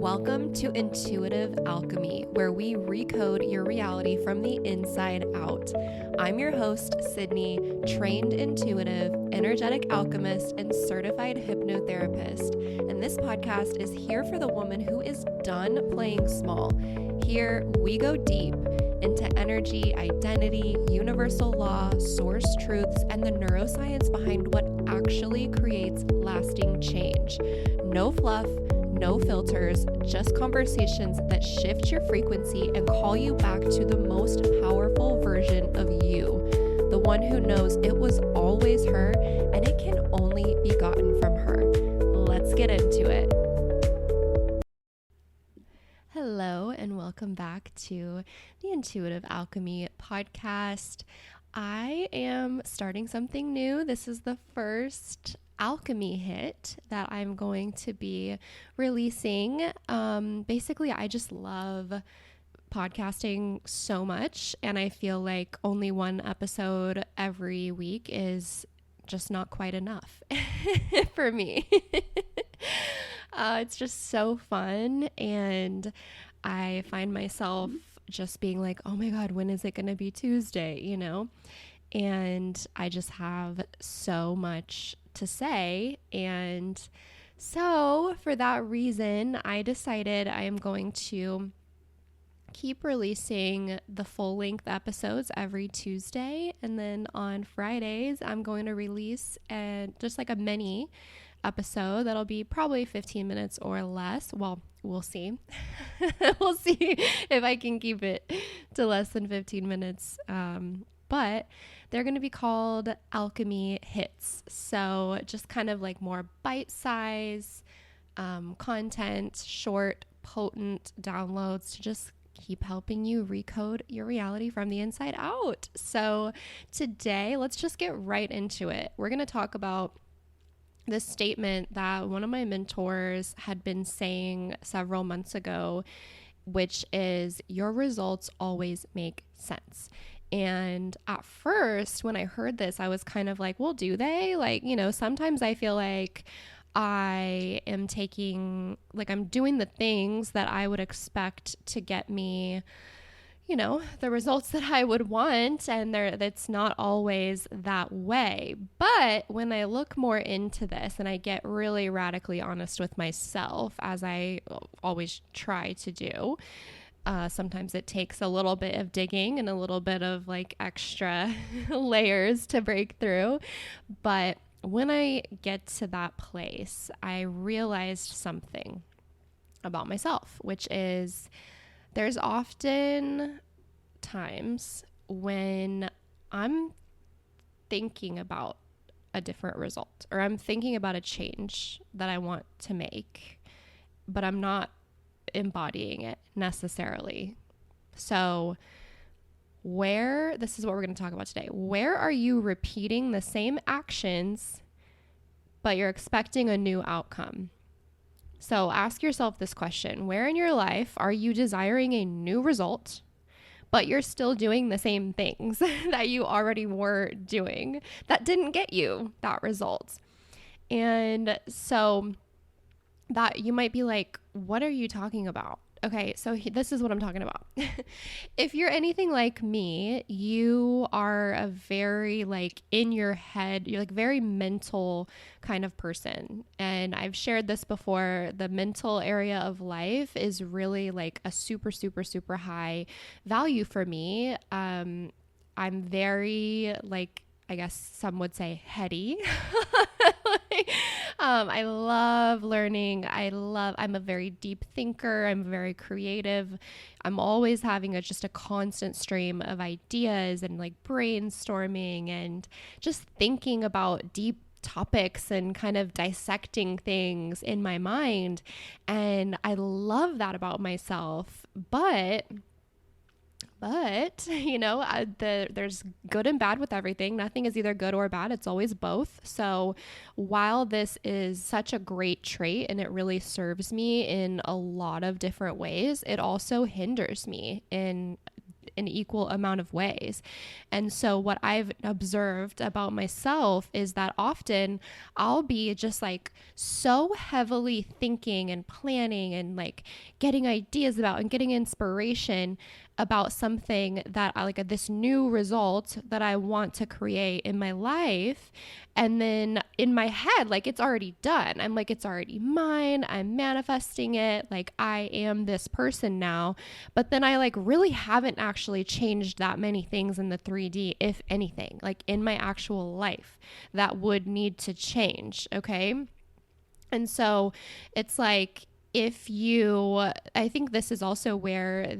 Welcome to Intuitive Alchemy, where we recode your reality from the inside out. I'm your host, Sydney, trained intuitive, energetic alchemist, and certified hypnotherapist. And this podcast is here for the woman who is done playing small. Here, we go deep into energy, identity, universal law, source truths, and the neuroscience behind what actually creates lasting change. No fluff, no filters, just conversations that shift your frequency and call you back to the most powerful version of you, the one who knows it was always her and it can only be gotten from her. Let's get into it. Hello, and welcome back to the Intuitive Alchemy podcast. I am starting something new. This is the first alchemy hit that I'm going to be releasing. Basically, I just love podcasting so much, and I feel like only one episode every week is just not quite enough for me. It's just so fun, and I find myself just being like, oh my God, when is it going to be Tuesday, you know? And I just have so much to say. And so for that reason, I decided I am going to keep releasing the full length episodes every Tuesday. And then on Fridays, I'm going to release just like a mini episode that'll be probably 15 minutes or less. Well, we'll see. We'll see if I can keep it to less than 15 minutes. But they're going to be called Alchemy Hits. So just kind of like more bite-size content, short, potent downloads to just keep helping you recode your reality from the inside out. So today, let's just get right into it. We're going to talk about this statement that one of my mentors had been saying several months ago, which is, your results always make sense. And at first, when I heard this, I was kind of like, well, do they? Like, you know, sometimes I feel like I am I'm doing the things that I would expect to get me, you know, the results that I would want, and that's not always that way. But when I look more into this and I get really radically honest with myself, as I always try to do, sometimes it takes a little bit of digging and a little bit of like extra layers to break through. But when I get to that place, I realized something about myself, which is there's often times when I'm thinking about a different result, or I'm thinking about a change that I want to make, but I'm not embodying it necessarily. So this is what we're going to talk about today. Where are you repeating the same actions, but you're expecting a new outcome? So ask yourself this question: where in your life are you desiring a new result, but you're still doing the same things that you already were doing that didn't get you that result? And so that you might be like, what are you talking about? Okay, so this is what I'm talking about. If you're anything like me, you are a very in your head, you're very mental kind of person. And I've shared this before. The mental area of life is really a super, super, super high value for me. I'm very I guess some would say heady. I love learning. I'm a very deep thinker. I'm very creative. I'm always having just a constant stream of ideas and brainstorming and just thinking about deep topics and kind of dissecting things in my mind. And I love that about myself. But you know, there's good and bad with everything. Nothing is either good or bad. It's always both. So while this is such a great trait and it really serves me in a lot of different ways, it also hinders me in an equal amount of ways. And so what I've observed about myself is that often I'll be just like so heavily thinking and planning and like getting ideas about and getting inspiration about something that I like, this new result that I want to create in my life. And then in my head, like it's already done. I'm like, it's already mine. I'm manifesting it. Like I am this person now. But then I like really haven't actually changed that many things in the 3D, if anything, like in my actual life that would need to change. Okay. And so it's like, I think this is also where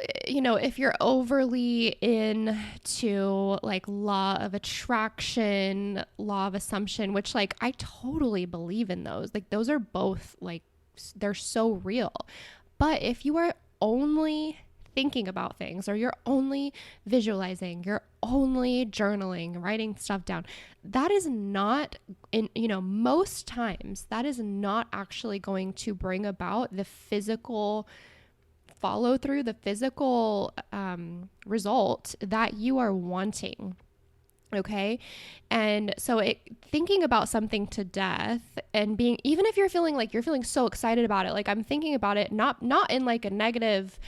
if you're overly into like law of attraction, law of assumption, which like I totally believe in those, like those are both like, they're so real. But if you are only thinking about things, or you're only visualizing, you're only journaling, writing stuff down, that is not most times that is not actually going to bring about the physical follow through, the physical result that you are wanting. Okay. And so thinking about something to death and even if you're feeling so excited about it, like I'm thinking about it, not in like a negative,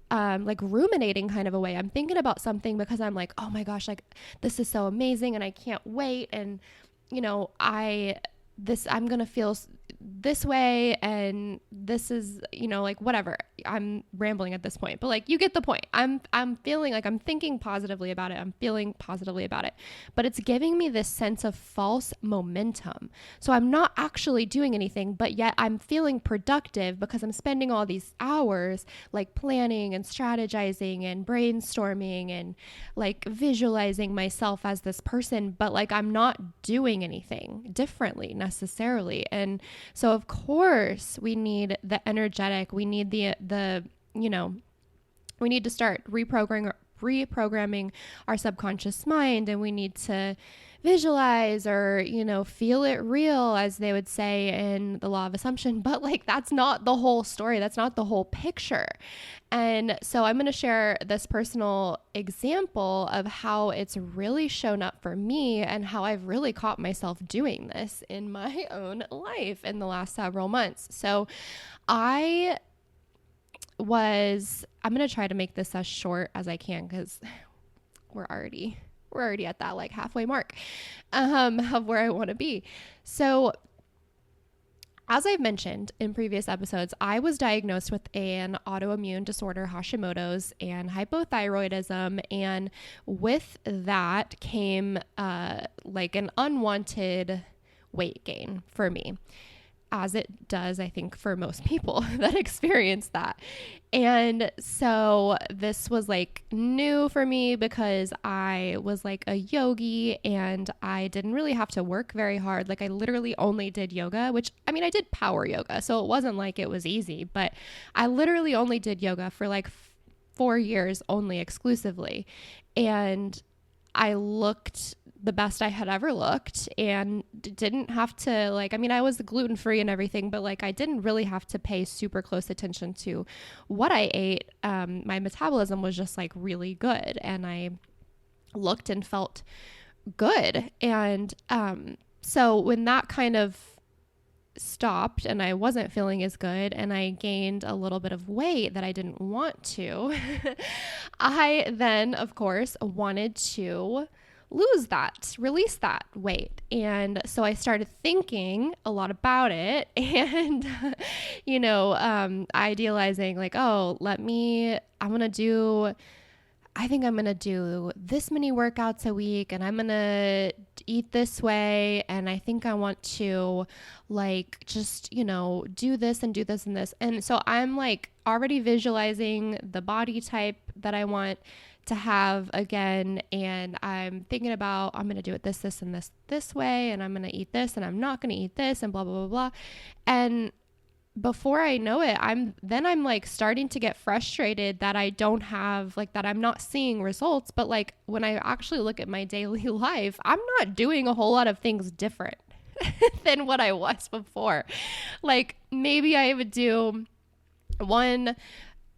like ruminating kind of a way. I'm thinking about something because I'm like, oh my gosh, like this is so amazing and I can't wait. And I'm going to feel this way. And this is, like whatever. I'm rambling at this point, but like you get the point. I'm feeling like I'm thinking positively about it. I'm feeling positively about it, but it's giving me this sense of false momentum. So I'm not actually doing anything, but yet I'm feeling productive because I'm spending all these hours like planning and strategizing and brainstorming and like visualizing myself as this person, but like I'm not doing anything differently necessarily. And so of course we need the energetic, we need we need to start reprogramming our subconscious mind, and we need to visualize or, feel it real, as they would say in the law of assumption. But like, that's not the whole story. That's not the whole picture. And so I'm going to share this personal example of how it's really shown up for me and how I've really caught myself doing this in my own life in the last several months. So I'm going to try to make this as short as I can because we're already at that like halfway mark of where I want to be. So as I've mentioned in previous episodes, I was diagnosed with an autoimmune disorder, Hashimoto's, and hypothyroidism. And with that came like an unwanted weight gain for me, as it does, I think, for most people that experience that. And so this was like new for me because I was like a yogi and I didn't really have to work very hard. Like I literally only did yoga, which I mean, I did power yoga, so it wasn't like it was easy, but I literally only did yoga for like 4 years only exclusively. And I looked the best I had ever looked and didn't have to like, I mean, I was gluten-free and everything, but like I didn't really have to pay super close attention to what I ate. My metabolism was just like really good and I looked and felt good. And so when that kind of stopped and I wasn't feeling as good and I gained a little bit of weight that I didn't want to, I then, of course, wanted to release that weight. And so I started thinking a lot about it and, idealizing like, I think I'm going to do this many workouts a week and I'm going to eat this way. And I think I want to like, just, do this and do this and this. And so I'm like already visualizing the body type that I want to have again. And I'm thinking about, I'm going to do it this, and this way. And I'm going to eat this and I'm not going to eat this and blah, blah, blah, blah. And before I know it, I'm like starting to get frustrated that I don't have like that I'm not seeing results. But like when I actually look at my daily life, I'm not doing a whole lot of things different than what I was before. Like maybe I would do one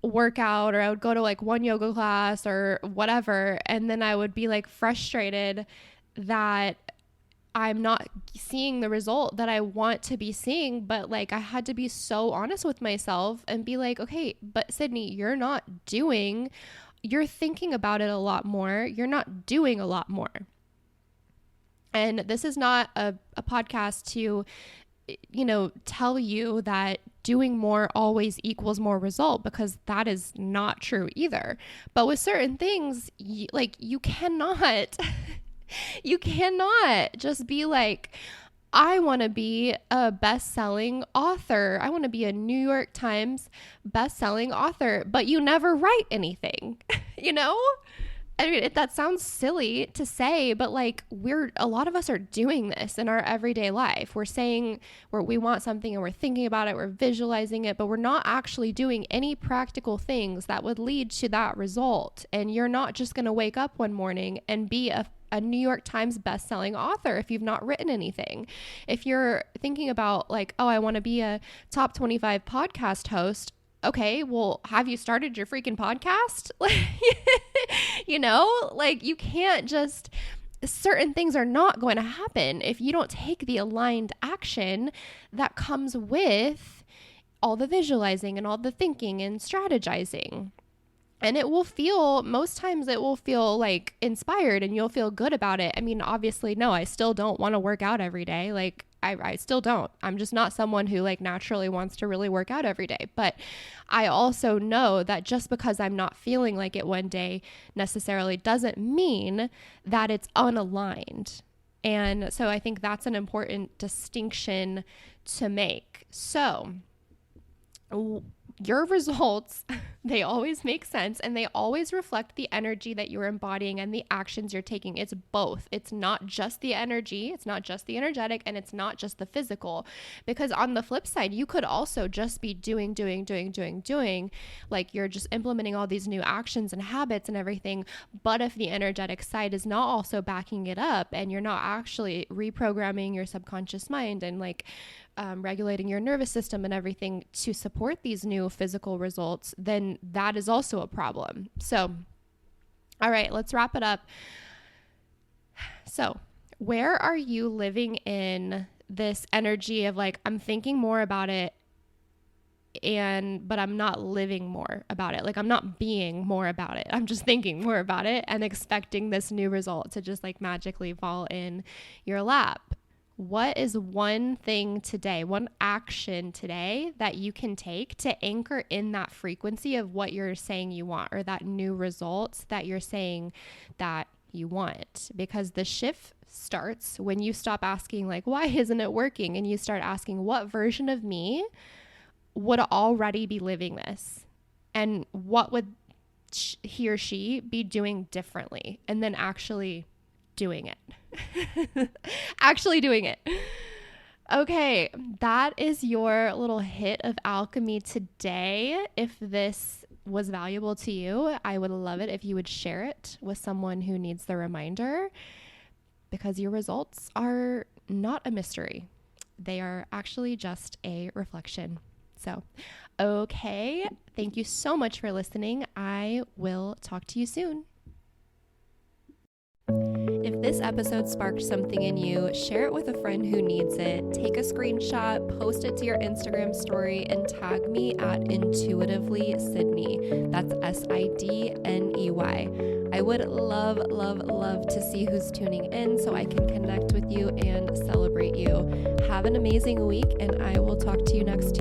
work out, or I would go to like one yoga class or whatever, and then I would be like frustrated that I'm not seeing the result that I want to be seeing. But like, I had to be so honest with myself and be like, okay, but Sydney, you're thinking about it a lot more. You're not doing a lot more. And this is not a podcast to, tell you that doing more always equals more result, because that is not true either. But with certain things, you cannot you cannot just be like, I want to be a best-selling author. I want to be a New York Times best-selling author, but you never write anything, I mean, that sounds silly to say, but like, a lot of us are doing this in our everyday life. We're saying we want something and we're thinking about it, we're visualizing it, but we're not actually doing any practical things that would lead to that result. And you're not just going to wake up one morning and be a New York Times best-selling author if you've not written anything. If you're thinking about like, oh, I want to be a top 25 podcast host. Okay, well, have you started your freaking podcast? You can't just, certain things are not going to happen if you don't take the aligned action that comes with all the visualizing and all the thinking and strategizing. And most times it will feel like inspired and you'll feel good about it. I mean, obviously, no, I still don't want to work out every day. Like, I still don't. I'm just not someone who like naturally wants to really work out every day. But I also know that just because I'm not feeling like it one day necessarily doesn't mean that it's unaligned. And so I think that's an important distinction to make. So your results, they always make sense, and they always reflect the energy that you're embodying and the actions you're taking. It's both. It's not just the energy, it's not just the energetic, and it's not just the physical. Because on the flip side, you could also just be doing, like you're just implementing all these new actions and habits and everything. But if the energetic side is not also backing it up, and you're not actually reprogramming your subconscious mind and like regulating your nervous system and everything to support these new physical results, then that is also a problem. So, all right, let's wrap it up. So, where are you living in this energy of like, I'm thinking more about it, but I'm not living more about it. Like, I'm not being more about it. I'm just thinking more about it and expecting this new result to just like magically fall in your lap. What is one thing today, one action today that you can take to anchor in that frequency of what you're saying you want, or that new result that you're saying that you want? Because the shift starts when you stop asking like, why isn't it working? And you start asking, what version of me would already be living this? And what would he or she be doing differently? And then actually doing it. Actually doing it. Okay, that is your little hit of alchemy today. If this was valuable to you, I would love it if you would share it with someone who needs the reminder, because your results are not a mystery. They are actually just a reflection. So, okay, thank you so much for listening. I will talk to you soon. If this episode sparked something in you, share it with a friend who needs it. Take a screenshot, post it to your Instagram story, and tag me at Intuitively Sydney. That's SIDNEY. I would love, love, love to see who's tuning in so I can connect with you and celebrate you. Have an amazing week, and I will talk to you next Tuesday.